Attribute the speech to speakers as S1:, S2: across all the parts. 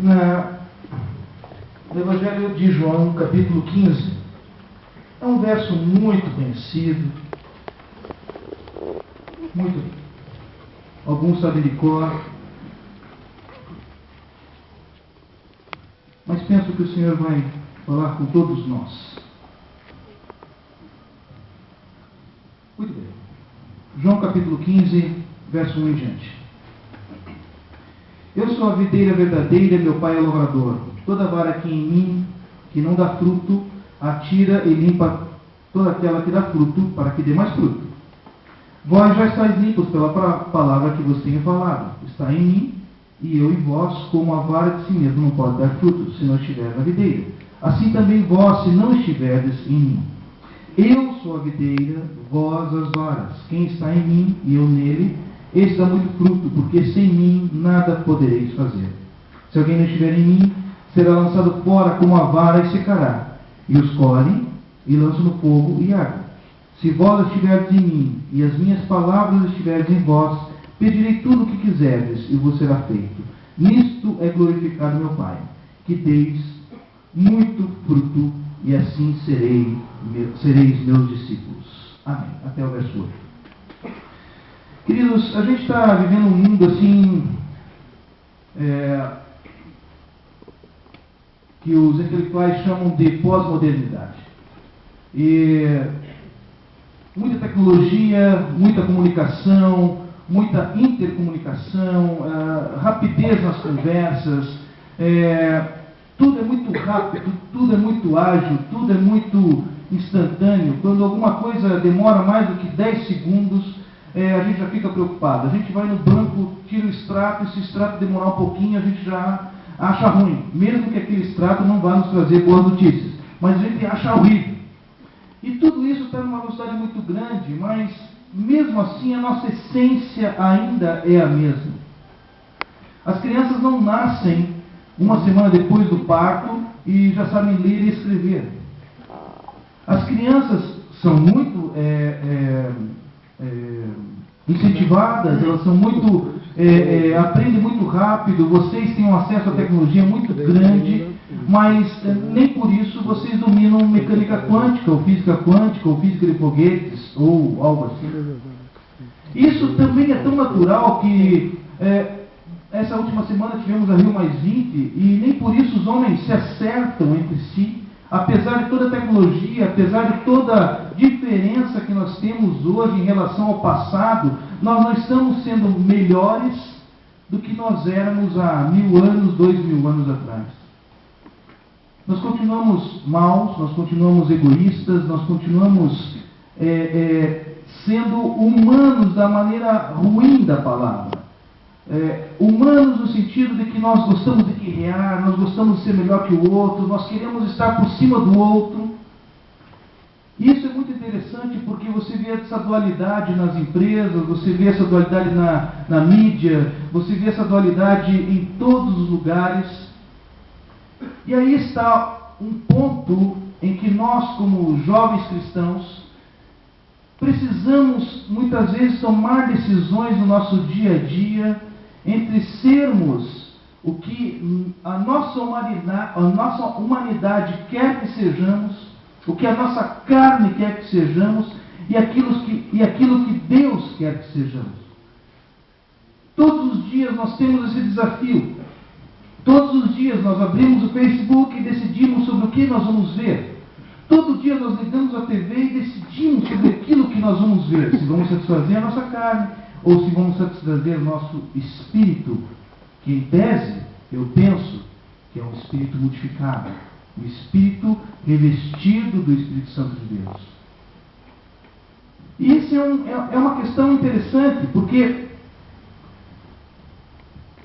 S1: No Evangelho de João, capítulo 15, é um verso muito conhecido, alguns sabem de cor, mas penso que o Senhor vai falar com todos nós. Muito bem. João capítulo 15, verso 1 em diante. Eu sou a videira verdadeira, meu pai é o lavrador. Toda vara que em mim, que não dá fruto, atira e limpa toda aquela que dá fruto, para que dê mais fruto. Vós já estáis limpos pela palavra que vos tenho falado. Está em mim, e eu em vós, como a vara de si mesmo não pode dar fruto, se não estiver na videira. Assim também vós, se não estiverdes em mim. Eu sou a videira, vós as varas. Quem está em mim e eu nele, esse dá muito fruto, porque sem mim nada podereis fazer. Se alguém não estiver em mim, será lançado fora como a vara e secará. E os colhem e lançam no fogo e arde. Se vós estiverdes em mim e as minhas palavras estiverdes em vós, pedirei tudo o que quiserdes e vos será feito. Nisto é glorificado meu Pai, que deis muito fruto e assim sereis meus discípulos. Amém. Até o verso 8. Queridos, a gente está vivendo um mundo assim, que os intelectuais chamam de pós-modernidade. E muita tecnologia, muita comunicação, muita intercomunicação, rapidez nas conversas, tudo é muito rápido, tudo é muito ágil, tudo é muito instantâneo. Quando alguma coisa demora mais do que 10 segundos, a gente já fica preocupado. A gente vai no banco, tira o extrato, e se o extrato demorar um pouquinho, a gente já acha ruim. Mesmo que aquele extrato não vá nos trazer boas notícias. Mas a gente acha horrível. E tudo isso está numa velocidade muito grande, mas mesmo assim a nossa essência ainda é a mesma. As crianças não nascem uma semana depois do parto e já sabem ler e escrever. As crianças são muito incentivadas, elas são muito aprendem muito rápido, vocês têm um acesso à tecnologia muito grande, mas nem por isso vocês dominam mecânica quântica, ou física quântica, ou física de foguetes, ou algo assim. Isso também é tão natural que essa última semana tivemos a Rio +20 e nem por isso os homens se acertam entre si, apesar de toda a tecnologia, apesar de toda a diferença que nós temos hoje em relação ao passado, nós não estamos sendo melhores do que nós éramos há 1000 anos, 2000 anos atrás. Nós continuamos maus, nós continuamos egoístas, nós continuamos sendo humanos da maneira ruim da palavra. Humanos no sentido de que nós gostamos de guerrear, nós gostamos de ser melhor que o outro, nós queremos estar por cima do outro. E isso é muito interessante porque você vê essa dualidade nas empresas, você vê essa dualidade na mídia, você vê essa dualidade em todos os lugares. E aí está um ponto em que nós, como jovens cristãos, precisamos muitas vezes tomar decisões no nosso dia a dia entre sermos o que a nossa humanidade quer que sejamos, o que a nossa carne quer que sejamos e aquilo que Deus quer que sejamos. Todos os dias nós temos esse desafio. Todos os dias nós abrimos o Facebook e decidimos sobre o que nós vamos ver. Todo dia nós ligamos a TV e decidimos sobre aquilo que nós vamos ver. Se vamos satisfazer a nossa carne ou se vamos satisfazer o nosso espírito, que em tese, eu penso, que é um espírito modificado. O espírito revestido do Espírito Santo de Deus. E isso é uma questão interessante, porque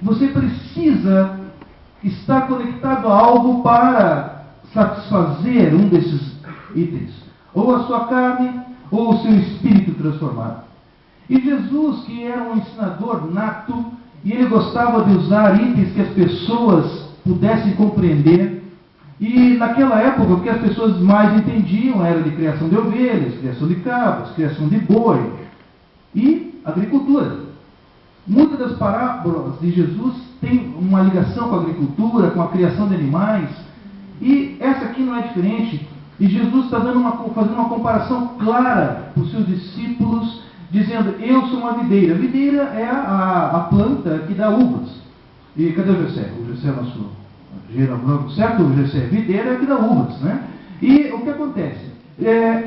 S1: você precisa estar conectado a algo para satisfazer um desses itens. Ou a sua carne, ou o seu espírito transformado. E Jesus, que era um ensinador nato, e ele gostava de usar itens que as pessoas pudessem compreender. E naquela época, o que as pessoas mais entendiam era de criação de ovelhas, criação de cabras, criação de boi e agricultura. Muitas das parábolas de Jesus têm uma ligação com a agricultura, com a criação de animais, e essa aqui não é diferente. E Jesus está fazendo uma comparação clara para os seus discípulos, dizendo: eu sou uma videira. A videira é a planta que dá uvas. E cadê o Gessé? O Gessé é nosso engenheiro agrônomo, certo? O Gessé, videira é que dá uvas, né? E o que acontece?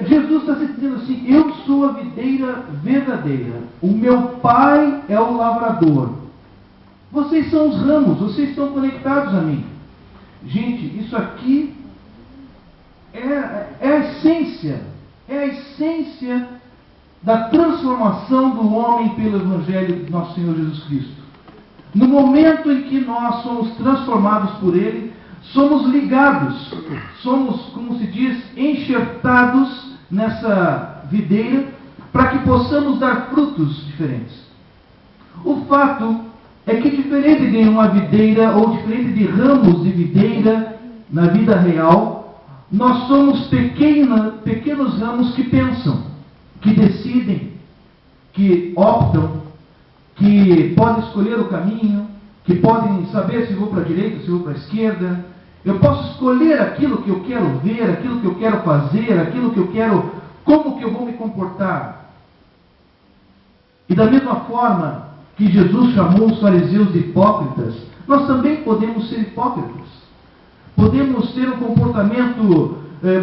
S1: Jesus está se dizendo assim: eu sou a videira verdadeira, o meu pai é o lavrador, vocês são os ramos, vocês estão conectados a mim. Gente, isso aqui é a essência da transformação do homem pelo Evangelho de nosso Senhor Jesus Cristo. No momento em que nós somos transformados por Ele, somos ligados, somos, como se diz, enxertados nessa videira para que possamos dar frutos diferentes. O fato é que, diferente de uma videira ou diferente de ramos de videira na vida real, nós somos pequenos ramos que pensam, que decidem, que optam, que podem escolher o caminho, que podem saber se vou para a direita, se vou para a esquerda. Eu posso escolher aquilo que eu quero ver, aquilo que eu quero fazer, aquilo que eu quero, como que eu vou me comportar. E da mesma forma que Jesus chamou os fariseus de hipócritas, nós também podemos ser hipócritas. Podemos ter um comportamento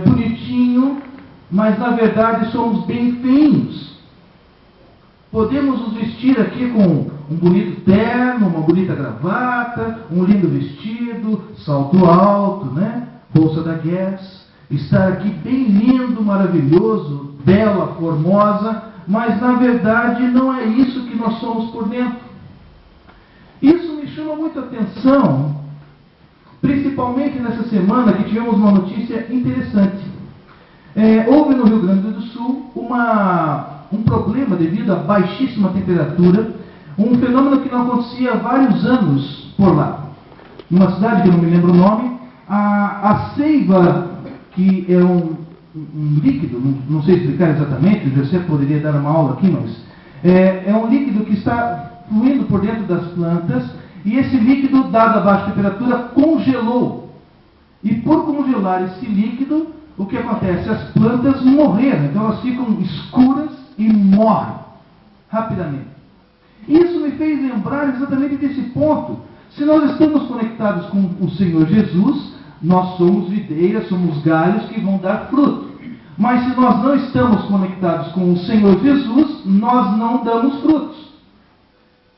S1: bonitinho, mas na verdade somos bem feios. Podemos nos vestir aqui com um bonito terno, uma bonita gravata, um lindo vestido, salto alto, né? Bolsa da Guess, estar aqui bem lindo, maravilhoso, bela, formosa, mas na verdade não é isso que nós somos por dentro. Isso me chama muito a atenção, principalmente nessa semana que tivemos uma notícia interessante. Houve no Rio Grande do Sul um problema devido à baixíssima temperatura, um fenômeno que não acontecia há vários anos por lá. Numa cidade que eu não me lembro o nome, a seiva, que é um líquido, não sei explicar exatamente, o José poderia dar uma aula aqui, mas é um líquido que está fluindo por dentro das plantas, e esse líquido, dada a baixa temperatura, congelou. E por congelar esse líquido, o que acontece? As plantas morreram, então elas ficam escuras e morrem rapidamente. Isso me fez lembrar exatamente desse ponto. Se nós estamos conectados com o Senhor Jesus, nós somos videiras, somos galhos que vão dar fruto. Mas se nós não estamos conectados com o Senhor Jesus, nós não damos frutos.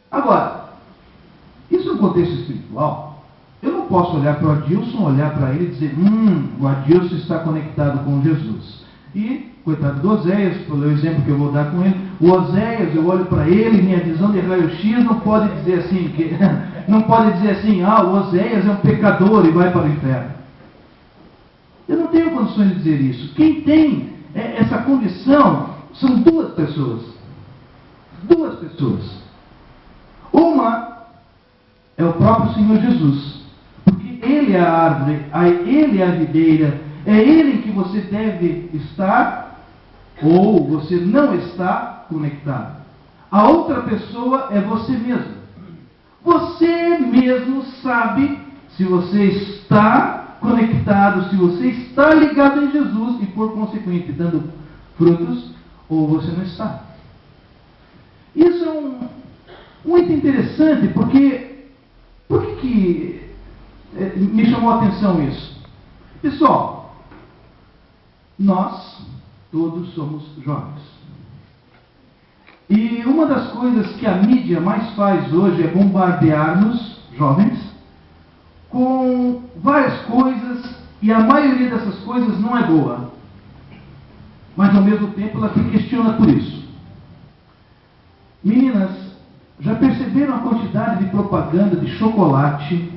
S1: Agora, isso é um contexto espiritual. Eu não posso olhar para o Adilson, olhar para ele e dizer: o Adilson está conectado com Jesus. E, coitado do Oséias, pelo exemplo que eu vou dar com ele, o Oséias, eu olho para ele, minha visão de raio-x não pode dizer assim, o Oséias é um pecador e vai para o inferno. Eu não tenho condições de dizer isso. Quem tem essa condição são duas pessoas. Duas pessoas. Uma é o próprio Senhor Jesus. Porque Ele é a árvore, Ele é a videira, é Ele em que você deve estar, ou você não está conectado. A outra pessoa é você mesmo. Você mesmo sabe se você está conectado, se você está ligado em Jesus e, por consequente, dando frutos, ou você não está. Isso é muito interessante, porque por que me chamou a atenção isso? Pessoal, nós todos somos jovens. E uma das coisas que a mídia mais faz hoje é bombardear-nos, jovens, com várias coisas, e a maioria dessas coisas não é boa. Mas ao mesmo tempo ela se questiona por isso. Meninas, já perceberam a quantidade de propaganda de chocolate,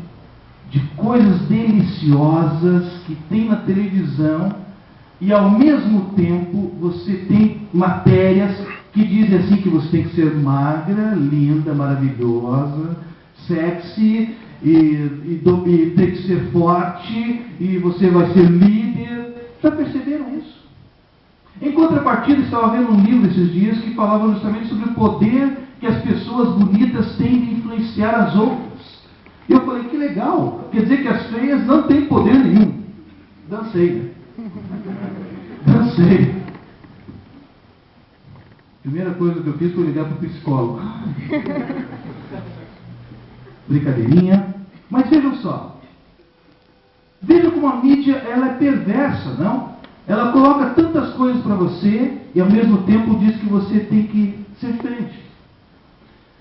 S1: de coisas deliciosas que tem na televisão, e ao mesmo tempo você tem matérias que dizem assim que você tem que ser magra, linda, maravilhosa, sexy, e tem que ser forte, e você vai ser líder. Já perceberam isso? Em contrapartida, estava vendo um livro esses dias que falava justamente sobre o poder que as pessoas bonitas tendem a influenciar as outras. E eu falei, que legal, quer dizer que as feias não têm poder nenhum. Dancei, né? Dancei. Primeira coisa que eu fiz foi ligar para o psicólogo. Brincadeirinha. Mas vejam só. Veja como a mídia ela é perversa, não? Ela coloca tantas coisas para você e ao mesmo tempo diz que você tem que ser diferente.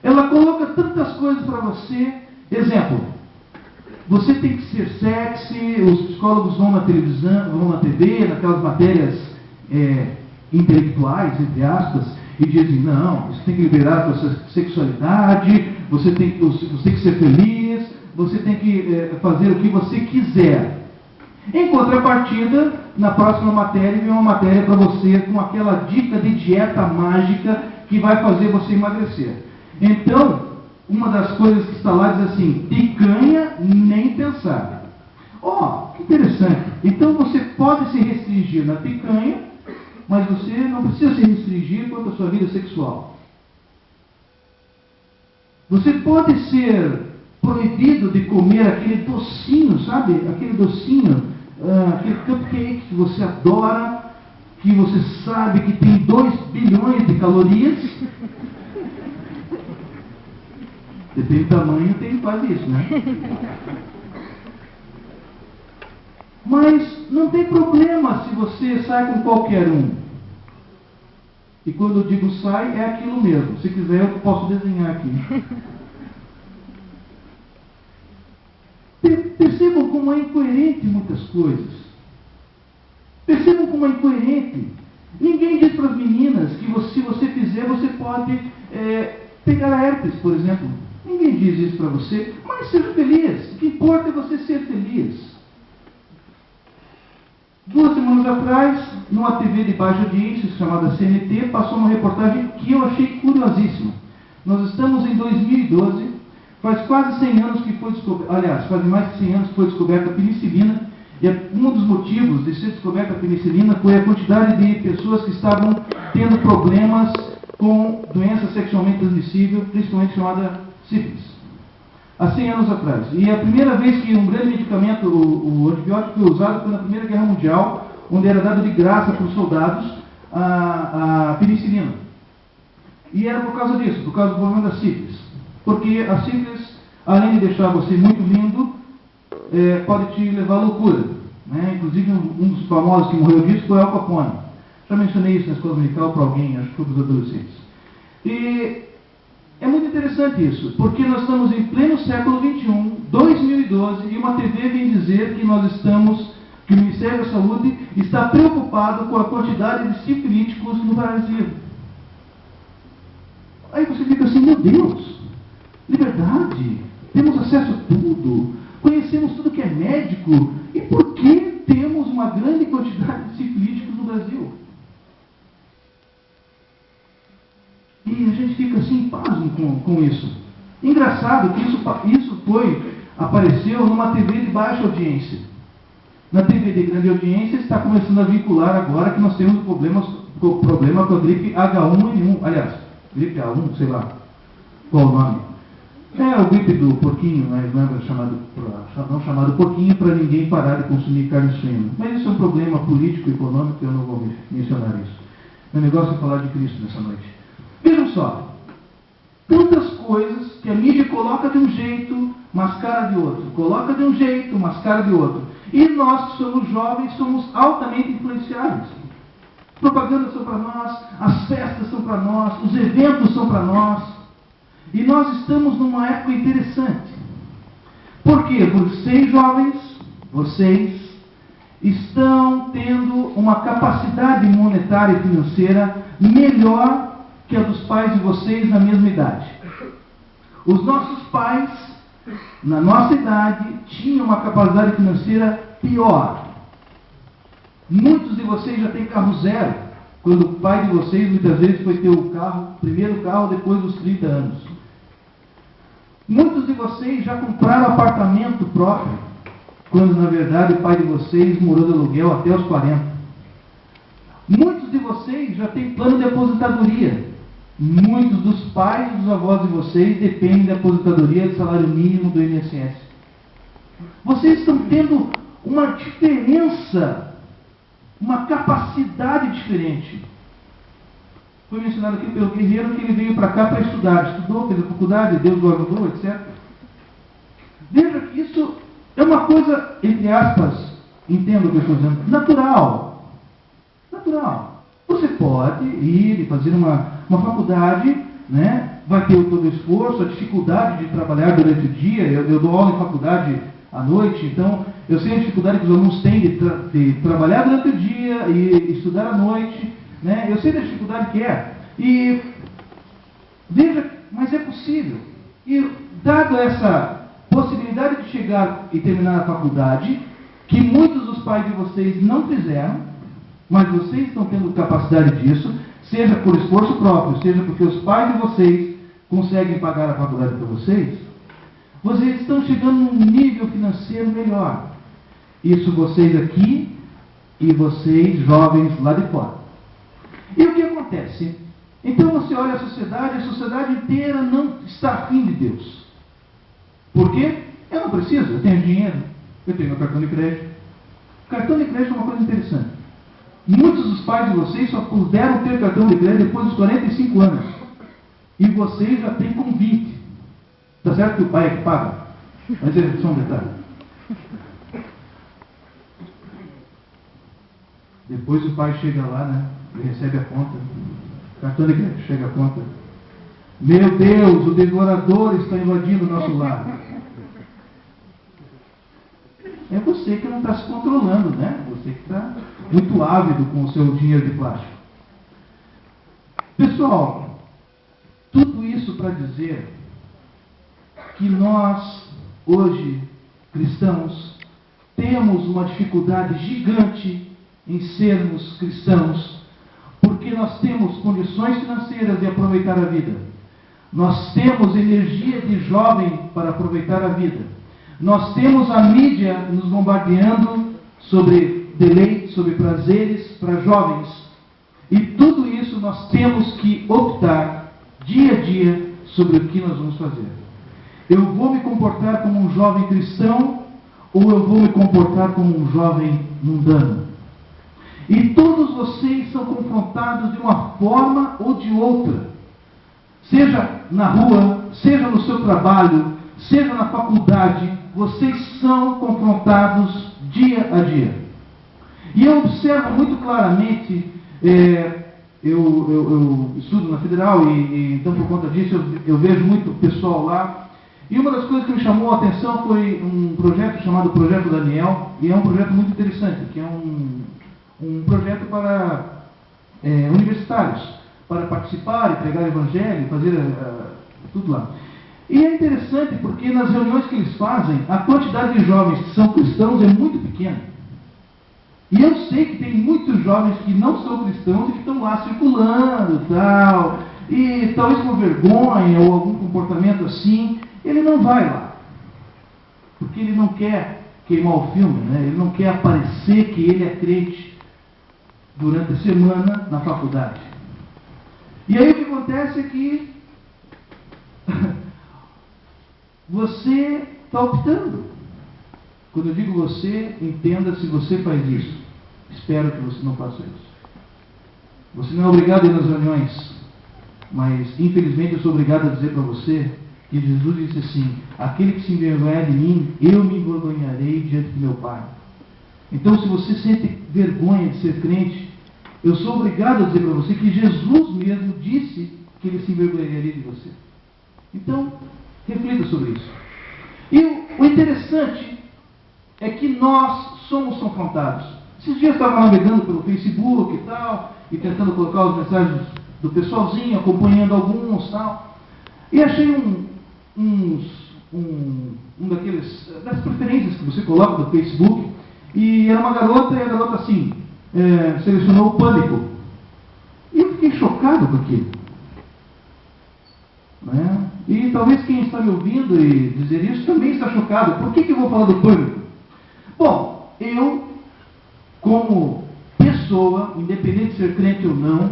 S1: Ela coloca tantas coisas para você. Exemplo, você tem que ser sexy, os psicólogos vão na televisão, vão na TV, naquelas matérias intelectuais, entre aspas, e dizem, não, você tem que liberar a sua sexualidade, você tem que ser feliz, você tem que fazer o que você quiser. Em contrapartida, na próxima matéria, vem uma matéria para você com aquela dica de dieta mágica que vai fazer você emagrecer. Então, uma das coisas que está lá diz assim, picanha nem pensar. Ó, que interessante. Então você pode se restringir na picanha, mas você não precisa se restringir quanto à sua vida sexual. Você pode ser proibido de comer aquele docinho, sabe? Aquele docinho, aquele cupcake que você adora, que você sabe que tem 2 bilhões de calorias. Depende do tamanho, tem quase isso, né? Mas não tem problema se você sai com qualquer um. E quando eu digo sai, é aquilo mesmo. Se quiser, eu posso desenhar aqui. Percebam como é incoerente muitas coisas. Percebam como é incoerente. Ninguém diz para as meninas que se você fizer, você pode pegar herpes, por exemplo. Ninguém diz isso para você, mas seja feliz. O que importa é você ser feliz. 2 semanas atrás, numa TV de baixa audiência chamada CNT, passou uma reportagem que eu achei curiosíssima. Nós estamos em 2012, faz quase 100 anos que foi descoberta, aliás, faz mais de 100 anos que foi descoberta a penicilina, e um dos motivos de ser descoberta a penicilina foi a quantidade de pessoas que estavam tendo problemas com doença sexualmente transmissível, principalmente chamada sífilis, há 100 anos atrás. E a primeira vez que um grande medicamento, o antibiótico, foi usado foi na Primeira Guerra Mundial, onde era dado de graça para os soldados a penicilina. E era por causa disso, por causa do problema da sífilis. Porque a sífilis, além de deixar você muito lindo, pode te levar à loucura. Né? Inclusive, um dos famosos que morreu disso foi Al Capone. Já mencionei isso na escola dominical para alguém, acho que foi para os adolescentes. E é muito interessante isso, porque nós estamos em pleno século XXI, 2012, e uma TV vem dizer que que o Ministério da Saúde está preocupado com a quantidade de sifilíticos no Brasil. Aí você fica assim, meu Deus, liberdade, temos acesso a tudo, conhecemos tudo que é médico, e por que temos uma grande quantidade de sifilíticos no Brasil? E a gente fica assim, pasmo com isso. Engraçado que isso apareceu numa TV de baixa audiência. Na TV de grande audiência está começando a vincular agora que nós temos problema com a gripe H1N1. Aliás, gripe A1, sei lá qual o nome. É o gripe do porquinho, mas não é chamado porquinho para ninguém parar de consumir carne suína. Mas isso é um problema político e econômico, eu não vou mencionar isso. Meu negócio é falar de Cristo nessa noite. Vejam só, tantas coisas que a mídia coloca de um jeito, mascara de outro, coloca de um jeito, mascara de outro. E nós que somos jovens somos altamente influenciáveis. Propagandas são para nós, as festas são para nós, os eventos são para nós. E nós estamos numa época interessante. Por quê? Vocês jovens, vocês estão tendo uma capacidade monetária e financeira melhor que a dos pais de vocês na mesma idade. Os nossos pais, na nossa idade, tinham uma capacidade financeira pior. Muitos de vocês já têm carro zero, quando o pai de vocês muitas vezes foi ter o primeiro carro depois dos 30 anos. Muitos de vocês já compraram apartamento próprio, quando na verdade o pai de vocês morou de aluguel até os 40. Muitos de vocês já têm plano de aposentadoria. Muitos dos pais e dos avós de vocês dependem da aposentadoria do salário mínimo do INSS. Vocês estão tendo uma diferença, uma capacidade diferente. Foi mencionado aqui pelo guerreiro que ele veio para cá para estudar. Estudou, fez a faculdade, Deus o ajudou, etc. Veja que isso é uma coisa, entre aspas, entendo o que eu estou dizendo, natural. Natural. Você pode ir e fazer uma faculdade, né? Vai ter todo o esforço, a dificuldade de trabalhar durante o dia. Eu dou aula em faculdade à noite, então eu sei a dificuldade que os alunos têm de trabalhar durante o dia e estudar à noite, né? Eu sei da dificuldade que é. E veja, mas é possível. E dado essa possibilidade de chegar e terminar a faculdade, que muitos dos pais de vocês não fizeram, mas vocês estão tendo capacidade disso, seja por esforço próprio, seja porque os pais de vocês conseguem pagar a faculdade para vocês, vocês estão chegando num nível financeiro melhor. Isso vocês aqui e vocês jovens lá de fora. E o que acontece? Então você olha a sociedade inteira não está afim de Deus. Por quê? Eu não preciso, eu tenho dinheiro, eu tenho meu cartão de crédito. Cartão de crédito é uma coisa interessante. Muitos dos pais de vocês só puderam ter cartão de crédito depois dos 45 anos. E vocês já têm com 20. Está certo que o pai é que paga? Mas é só um detalhe. Depois o pai chega lá, né? Ele recebe a conta. Cartão de crédito, chega a conta. Meu Deus, o devorador está invadindo o nosso lar. É você que não está se controlando, né? Você que está muito ávido com o seu dinheiro de plástico. Pessoal, tudo isso para dizer que nós, hoje, cristãos, temos uma dificuldade gigante em sermos cristãos, porque nós temos condições financeiras de aproveitar a vida. Nós temos energia de jovem para aproveitar a vida. Nós temos a mídia nos bombardeando sobre deleites, sobre prazeres para jovens. E tudo isso nós temos que optar dia a dia sobre o que nós vamos fazer. Eu vou me comportar como um jovem cristão ou eu vou me comportar como um jovem mundano? E todos vocês são confrontados de uma forma ou de outra. Seja na rua, seja no seu trabalho, seja na faculdade, vocês são confrontados dia a dia. E eu observo muito claramente, eu estudo na Federal e então por conta disso eu vejo muito pessoal lá. E uma das coisas que me chamou a atenção foi um projeto chamado Projeto Daniel, e é um projeto muito interessante, que é um projeto para universitários, para participar e pregar o evangelho, fazer tudo lá. E é interessante porque nas reuniões que eles fazem, a quantidade de jovens que são cristãos é muito pequena. E eu sei que tem muitos jovens que não são cristãos e que estão lá circulando tal, e talvez por vergonha ou algum comportamento assim, ele não vai lá. Porque ele não quer queimar o filme, né? Ele não quer aparecer que ele é crente durante a semana na faculdade. E aí o que acontece é que você está optando. Quando eu digo você, entenda se você faz isso. Espero que você não faça isso. Você não é obrigado a ir nas reuniões, mas infelizmente eu sou obrigado a dizer para você que Jesus disse assim: aquele que se envergonhar de mim, eu me envergonharei diante de meu Pai. Então, se você sente vergonha de ser crente, eu sou obrigado a dizer para você que Jesus mesmo disse que ele se envergonharia de você. Então, reflita sobre isso. E o interessante é que nós somos confrontados. Esses dias eu estava navegando pelo Facebook e tal, e tentando colocar as mensagens do pessoalzinho, acompanhando alguns e tal, e achei das preferências que você coloca no Facebook, e era uma garota, e a garota assim, selecionou o pânico. E eu fiquei chocado com aquilo. Né? E talvez quem está me ouvindo e dizer isso também está chocado. Por que eu vou falar do pânico? Bom, eu, como pessoa, independente de ser crente ou não,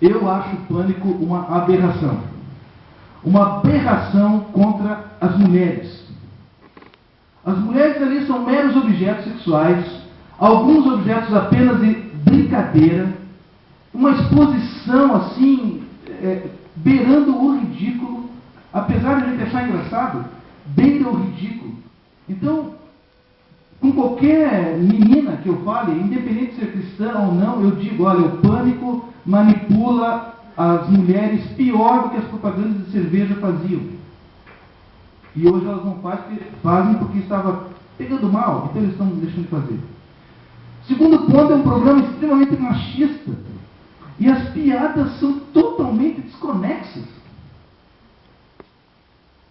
S1: Eu acho o pânico uma aberração. Uma aberração contra as mulheres. As mulheres ali são meros objetos sexuais, alguns objetos apenas de brincadeira, uma exposição assim, beirando o ridículo, apesar de a gente achar engraçado, beira o ridículo. Então, com qualquer menina que eu fale, independente de ser cristã ou não, eu digo, olha, o pânico manipula as mulheres pior do que as propagandas de cerveja faziam. E hoje elas não fazem porque estava pegando mal, então eles estão deixando de fazer. Segundo ponto, é um programa extremamente machista. E as piadas são totalmente desconexas.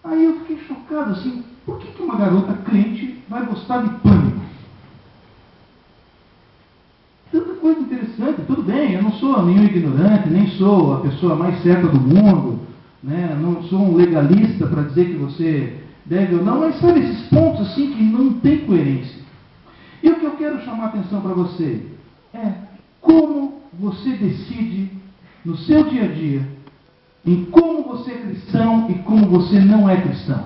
S1: Aí eu fiquei chocado, assim, por que uma garota crente vai gostar de pânico? Tanta coisa interessante, tudo bem, eu não sou nenhum ignorante, nem sou a pessoa mais certa do mundo, né? Não sou um legalista para dizer que você deve ou não, mas sabe esses pontos assim que não tem coerência. E o que eu quero chamar a atenção para você é como você decide no seu dia a dia em como você é cristão e como você não é cristão.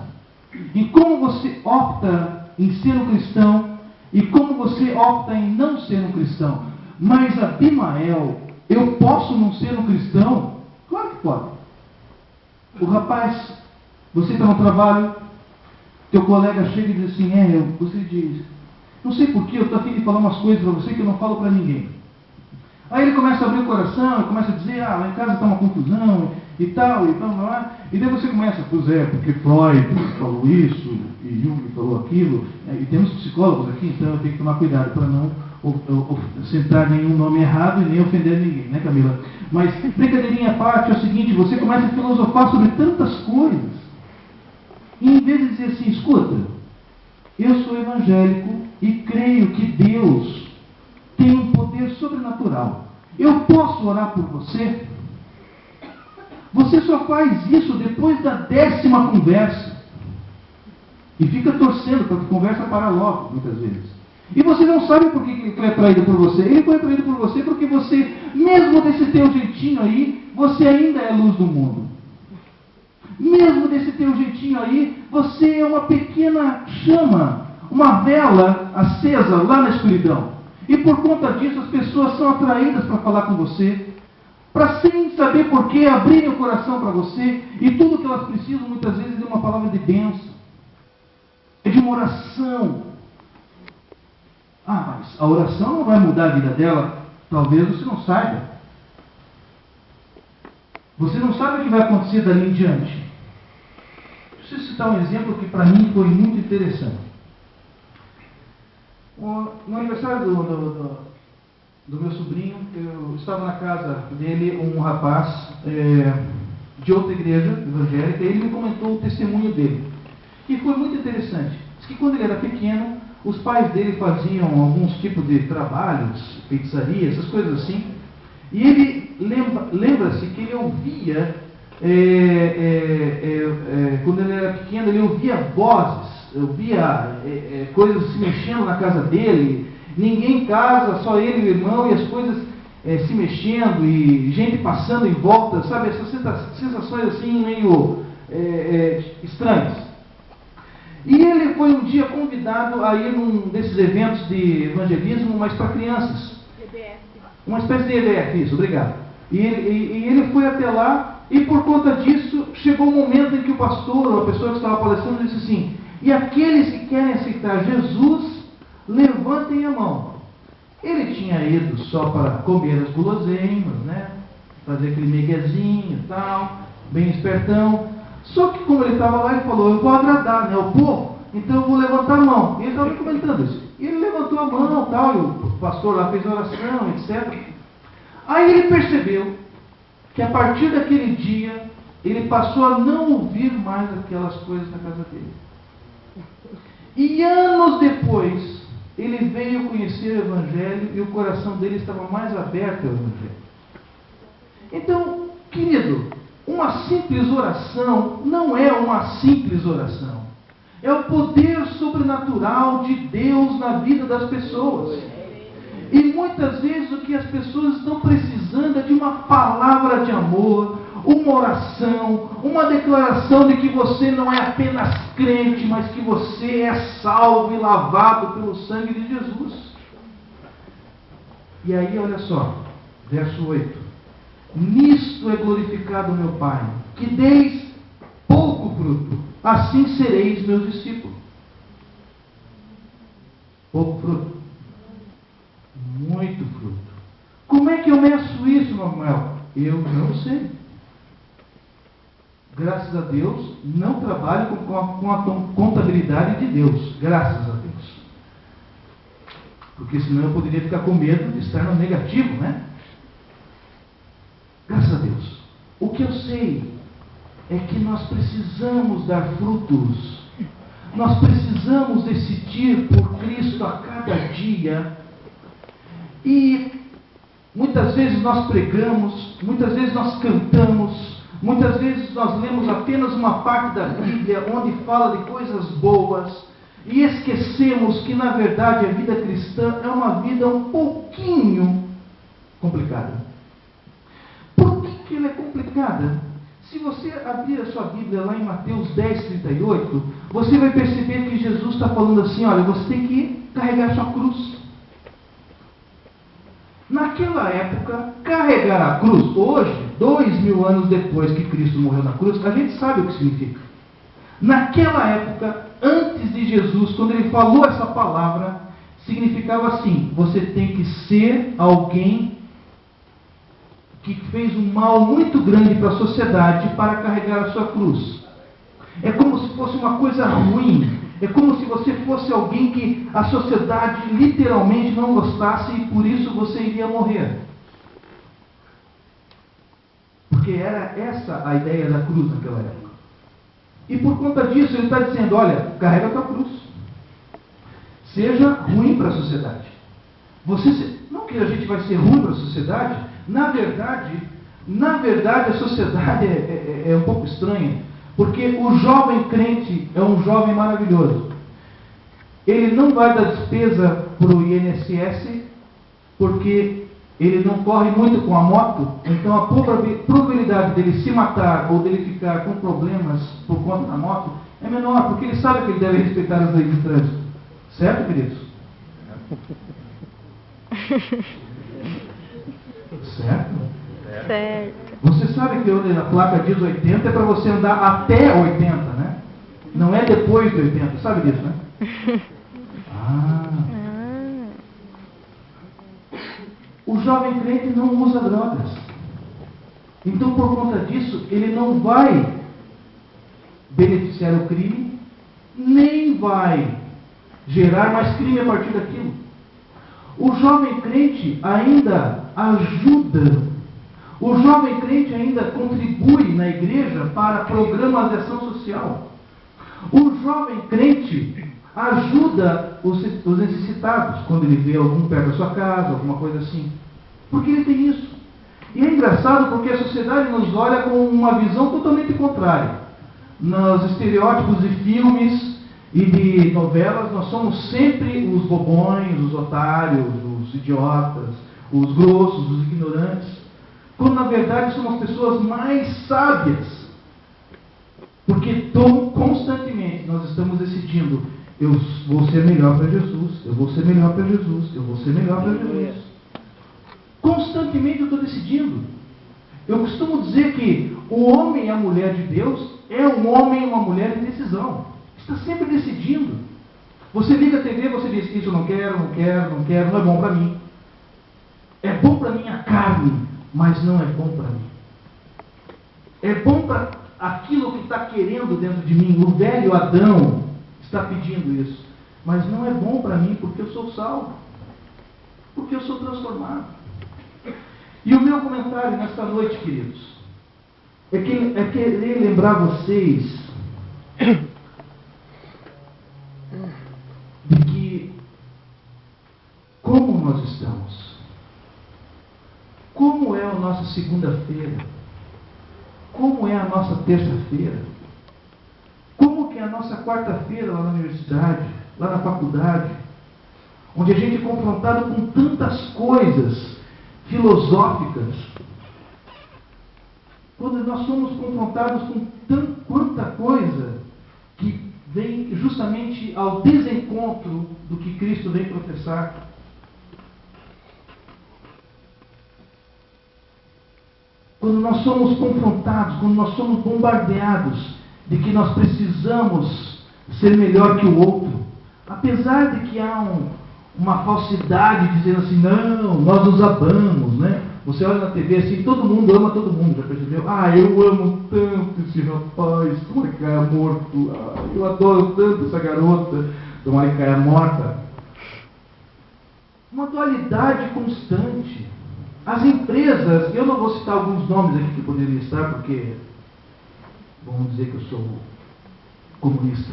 S1: Em como você opta em ser um cristão e como você opta em não ser um cristão. Mas, Abimael, eu posso não ser um cristão? Claro que pode. O rapaz, você está no trabalho, teu colega chega e diz assim, você diz, não sei porquê, eu estou afim de falar umas coisas para você que eu não falo para ninguém. Aí ele começa a abrir o coração, e começa a dizer, lá em casa está uma confusão, e tal, e daí você começa, pois é, porque Freud falou isso, e Jung falou aquilo, e temos psicólogos aqui, então eu tenho que tomar cuidado para não sentar nenhum nome errado e nem ofender ninguém, né, Camila? Mas, brincadeirinha à parte, é o seguinte, você começa a filosofar sobre tantas coisas, e em vez de dizer assim, escuta, eu sou evangélico e creio que Deus tem um poder sobrenatural. Eu posso orar por você? Você só faz isso depois da 10ª conversa. E fica torcendo para que a conversa parar logo, muitas vezes. E você não sabe por que ele foi atraído por você. Ele foi atraído por você porque você, mesmo desse teu jeitinho aí, você ainda é a luz do mundo. Mesmo desse teu jeitinho aí, você é uma pequena chama, uma vela acesa lá na escuridão. E por conta disso as pessoas são atraídas para falar com você, para sem saber porquê, abrirem o coração para você, e tudo que elas precisam muitas vezes é de uma palavra de bênção, é de uma oração. Mas a oração não vai mudar a vida dela, talvez você não saiba. Você não sabe o que vai acontecer dali em diante. Deixa eu citar um exemplo que para mim foi muito interessante. No aniversário do meu sobrinho, eu estava na casa dele, um rapaz de outra igreja evangélica, e ele me comentou o testemunho dele. E foi muito interessante. Diz que quando ele era pequeno, os pais dele faziam alguns tipos de trabalhos, pizzaria, essas coisas assim, e ele lembra-se que ele ouvia, quando ele era pequeno, ele ouvia vozes, ouvia coisas se mexendo na casa dele, ninguém em casa, só ele e o irmão, e as coisas se mexendo, e gente passando em volta, sabe, essas sensações assim meio estranhas. E ele foi um dia convidado a ir num desses eventos de evangelismo, mas para crianças. EDF. Uma espécie de EDF, isso, obrigado. E ele foi até lá, e por conta disso, chegou um momento em que o pastor, ou a pessoa que estava palestrando, disse assim, e aqueles que querem aceitar Jesus, levantem a mão. Ele tinha ido só para comer as guloseimas, né? Fazer aquele miguezinho e tal, bem espertão. Só que como ele estava lá, ele falou, eu vou agradar, né, o povo, então eu vou levantar a mão. E ele estava comentando isso. E ele levantou a mão e tal, e o pastor lá fez oração, etc. Aí ele percebeu que a partir daquele dia, ele passou a não ouvir mais aquelas coisas na casa dele. E anos depois, ele veio conhecer o Evangelho e o coração dele estava mais aberto ao Evangelho. Então, querido, uma simples oração não é uma simples oração. É o poder sobrenatural de Deus na vida das pessoas. E muitas vezes o que as pessoas estão precisando é de uma palavra de amor, uma oração, uma declaração de que você não é apenas crente, mas que você é salvo e lavado pelo sangue de Jesus. E aí, olha só, verso 8. Nisto é glorificado meu Pai, que deis pouco fruto, assim sereis meus discípulos. Pouco fruto. Muito fruto. Como é que eu meço isso, Manuel? Eu não sei. Graças a Deus, não trabalho com a contabilidade de Deus. Graças a Deus. Porque senão eu poderia ficar com medo de estar no negativo, né? Graças a Deus. O que eu sei é que nós precisamos dar frutos. Nós precisamos decidir por Cristo a cada dia. E muitas vezes nós pregamos, muitas vezes nós cantamos, muitas vezes nós lemos apenas uma parte da Bíblia onde fala de coisas boas e esquecemos que na verdade a vida cristã é uma vida um pouquinho complicada. Por que ela é complicada? Se você abrir a sua Bíblia lá em Mateus 10:38, você vai perceber que Jesus está falando assim, olha, você tem que carregar a sua cruz. Naquela época, carregar a cruz, hoje, 2000 anos depois que Cristo morreu na cruz, a gente sabe o que significa. Naquela época, antes de Jesus, quando ele falou essa palavra, significava assim, você tem que ser alguém que fez um mal muito grande para a sociedade para carregar a sua cruz. É como se fosse uma coisa ruim. É como se você fosse alguém que a sociedade literalmente não gostasse e por isso você iria morrer. Porque era essa a ideia da cruz naquela época. E por conta disso ele está dizendo, olha, carrega a tua cruz. Seja ruim para a sociedade. Não que a gente vai ser ruim para a sociedade, na verdade a sociedade é um pouco estranha. Porque o jovem crente é um jovem maravilhoso. Ele não vai dar despesa para o INSS, porque ele não corre muito com a moto, então a probabilidade dele se matar ou dele ficar com problemas por conta da moto é menor, porque ele sabe que ele deve respeitar as leis de trânsito. Certo, queridos? Certo?
S2: Certo.
S1: Você sabe que onde a placa diz 80 é para você andar até 80, né? Não é depois de 80, sabe disso, né? O jovem crente não usa drogas. Então, por conta disso, ele não vai beneficiar o crime, nem vai gerar mais crime a partir daquilo. O jovem crente ainda ajuda. O jovem crente ainda contribui na igreja para programas de ação social. O jovem crente ajuda os necessitados, quando ele vê algum perto da sua casa, alguma coisa assim. Porque ele tem isso. E é engraçado porque a sociedade nos olha com uma visão totalmente contrária. Nos estereótipos de filmes e de novelas, nós somos sempre os bobões, os otários, os idiotas, os grossos, os ignorantes. Quando na verdade somos pessoas mais sábias. Porque constantemente nós estamos decidindo, eu vou ser melhor para Jesus, eu vou ser melhor para Jesus, eu vou ser melhor para Jesus. Constantemente eu estou decidindo. Eu costumo dizer que o homem e a mulher de Deus é um homem e uma mulher de decisão. Está sempre decidindo. Você liga a TV, você diz, isso eu não quero, não é bom para mim. É bom para minha carne, mas não é bom para mim. É bom para aquilo que está querendo dentro de mim. O velho Adão está pedindo isso. Mas não é bom para mim porque eu sou salvo. Porque eu sou transformado. E o meu comentário nesta noite, queridos, é querer lembrar vocês de que como nós estamos. Como é a nossa segunda-feira? Como é a nossa terça-feira? Como que é a nossa quarta-feira lá na universidade, lá na faculdade? onde a gente é confrontado com tantas coisas filosóficas, quando nós somos confrontados com quanta coisa que vem justamente ao desencontro do que Cristo vem professar. Quando nós somos confrontados, quando nós somos bombardeados de que nós precisamos ser melhor que o outro, apesar de que há uma falsidade dizendo assim, não, nós nos amamos, né? Você olha na TV assim, todo mundo ama todo mundo, já percebeu? Ah, eu amo tanto esse rapaz, tomara que caia morto. Ah, eu adoro tanto essa garota, tomara que caia morta. Uma dualidade constante. As empresas, eu não vou citar alguns nomes aqui que poderiam estar, porque vamos dizer que eu sou comunista.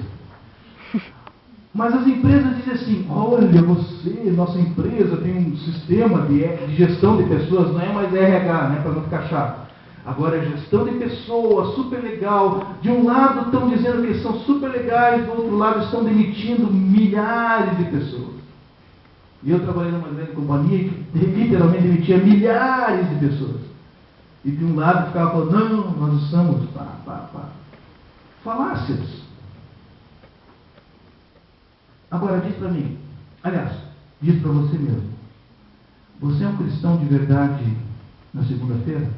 S1: Mas as empresas dizem assim, olha você, nossa empresa tem um sistema de gestão de pessoas, não é mais RH, né, para não ficar chato. Agora é gestão de pessoas, super legal. De um lado estão dizendo que são super legais, do outro lado estão demitindo milhares de pessoas. E eu trabalhei numa grande companhia que literalmente demitia milhares de pessoas. E de um lado ficava falando, não, nós estamos, falácias. Agora diz para mim, aliás, diz para você mesmo, você é um cristão de verdade na segunda-feira?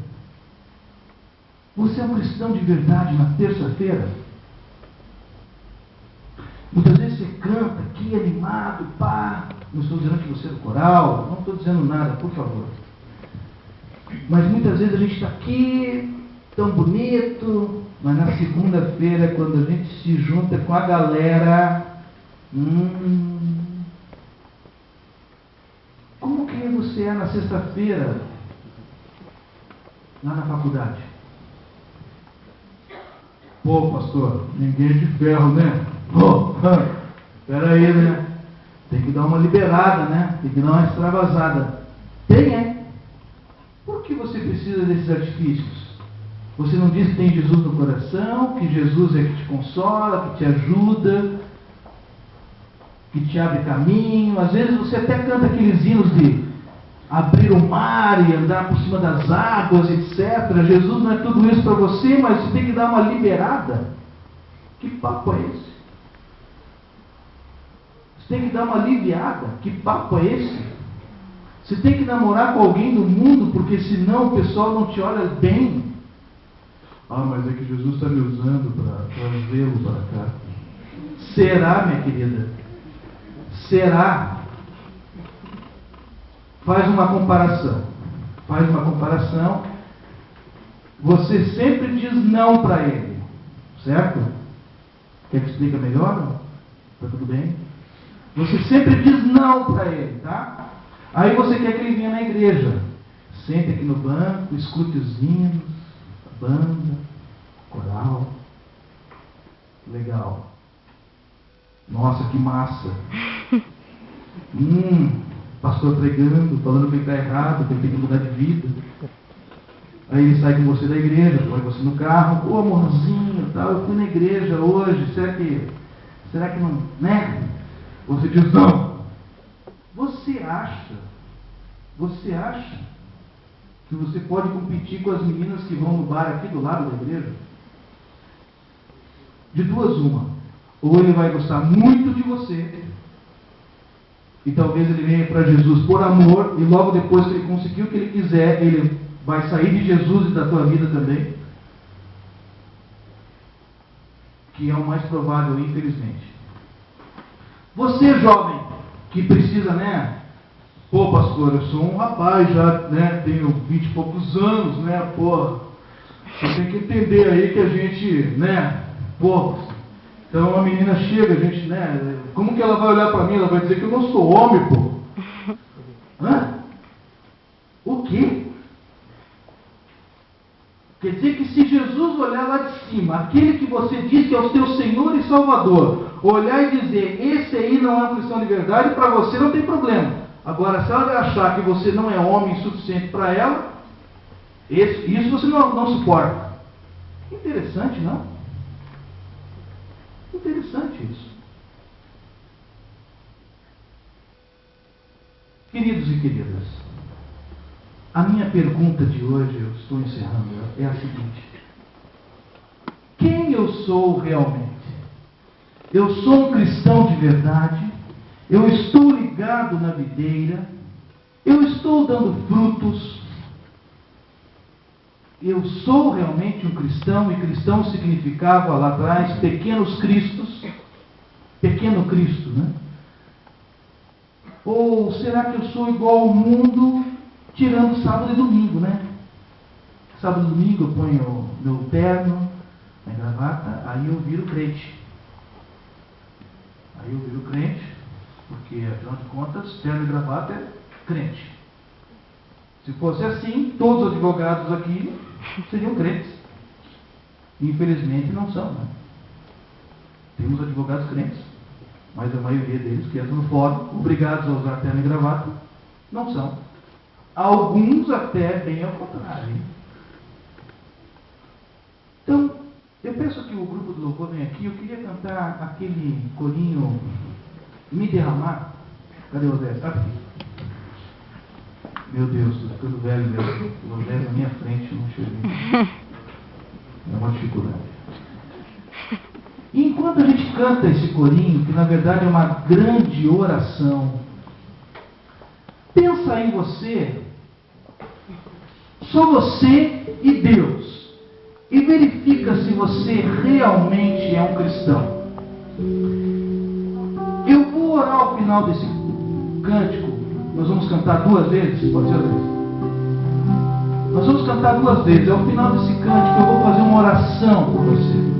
S1: Você é um cristão de verdade na terça-feira? Muitas vezes você canta aqui animado, pá, não estou dizendo que você é do coral, não estou dizendo nada, por favor. Mas muitas vezes a gente está aqui, tão bonito, mas na segunda-feira, quando a gente se junta com a galera, como que você é na sexta-feira, lá na faculdade? Pô, pastor, ninguém é de ferro, né? Pô, peraí, né? Tem que dar uma liberada, né? Tem que dar uma extravasada. Tem, é? Por que você precisa desses artifícios? Você não diz que tem Jesus no coração, que Jesus é que te consola, que te ajuda, que te abre caminho. Às vezes você até canta aqueles hinos de abrir o mar e andar por cima das águas, etc. Jesus não é tudo isso para você, mas você tem que dar uma liberada. Que papo é esse? Você tem que dar uma aliviada. Que papo é esse? Você tem que namorar com alguém do mundo, porque senão o pessoal não te olha bem. Ah, mas é que Jesus está me usando para trazê-lo para cá. Será, minha querida? Será? Faz uma comparação. Faz uma comparação. Você sempre diz não para ele. Certo? Quer que explique melhor? Está tudo bem? Você sempre diz não para ele, tá? Aí você quer que ele venha na igreja. Sente aqui no banco, escute os hinos, a banda, coral. Legal. Nossa, que massa. Pastor pregando, falando que ele está errado, que ele tem que mudar de vida. Aí ele sai com você da igreja, põe você no carro, ô amorzinho, tal, eu fui na igreja hoje, será que não, né? Você diz não. Você acha que você pode competir com as meninas que vão no bar aqui do lado da igreja? De duas uma. Ou ele vai gostar muito de você, e talvez ele venha para Jesus por amor, e logo depois que ele conseguir o que ele quiser, ele vai sair de Jesus e da tua vida também. Que é o mais provável, infelizmente. Você, jovem, que precisa, né? Pô, pastor, eu sou um rapaz já, né? Tenho 20 e poucos anos, né? Pô, você tem que entender aí que a gente, né? Pô, então a menina chega, a gente, né? Como que ela vai olhar para mim? Ela vai dizer que eu não sou homem, pô. Hã? O quê? Quer dizer que se Jesus olhar lá de cima, aquele que você diz que é o seu Senhor e Salvador, olhar e dizer, esse aí não é um cristão de verdade, para você não tem problema. Agora, se ela achar que você não é homem suficiente para ela, isso você não suporta. Interessante, não? Interessante isso. Queridos e queridas, a minha pergunta de hoje, eu estou encerrando, é a seguinte: quem eu sou realmente? Eu sou um cristão de verdade? Eu estou ligado na videira? Eu estou dando frutos? Eu sou realmente um cristão, e cristão significava lá atrás pequenos cristos, pequeno Cristo, né? Ou será que eu sou igual ao mundo, tirando sábado e domingo, né? Sábado e domingo eu ponho meu terno, minha gravata, aí eu viro crente. Aí eu viro crente, porque afinal de contas, terno e gravata é crente. Se fosse assim, todos os advogados aqui seriam crentes. Infelizmente não são, né? Temos advogados crentes, mas a maioria deles que entram no fórum, obrigados a usar terno e gravata, não são. Alguns até bem ao contrário. Então, eu peço que o grupo do louvor venha aqui. Eu queria cantar aquele corinho Me Derramar. Cadê o Zé? Está aqui. Meu Deus, estou ficando velho mesmo. O Zé na minha frente, não cheguei. É uma dificuldade. E enquanto a gente canta esse corinho, que na verdade é uma grande oração, pensa em você, só você e Deus, e verifica se você realmente é um cristão. Eu vou orar ao final desse cântico. Nós vamos cantar 2 vezes, pode ser? Nós vamos cantar 2 vezes. Ao final desse cântico eu vou fazer uma oração por você.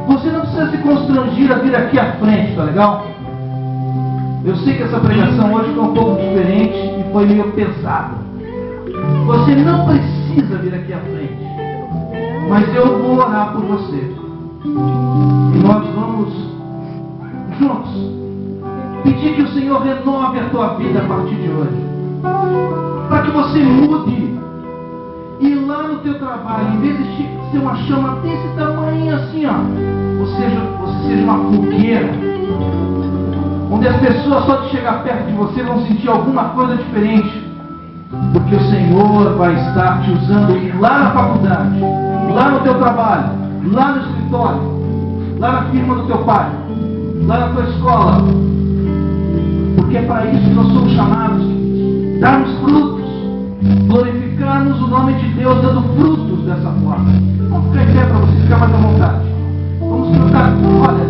S1: Você não precisa se constrangir a vir aqui à frente, tá legal? Eu sei que essa pregação hoje foi um pouco diferente e foi meio pesada. Você não precisa vir aqui à frente, mas eu vou orar por você. E nós vamos juntos pedir que o Senhor renove a tua vida a partir de hoje, para que você mude. E lá no teu trabalho, em vez de ser uma chama desse tamanho assim, ó, você seja uma fogueira, onde as pessoas só de chegar perto de você vão sentir alguma coisa diferente, porque o Senhor vai estar te usando lá na faculdade, lá no teu trabalho, lá no escritório, lá na firma do teu pai, lá na tua escola, porque é para isso que nós somos chamados, darmos frutos, glorificarmos o nome de Deus dando frutos dessa forma. Vamos ficar em pé para você ficar mais à vontade. Vamos cantar. Olha,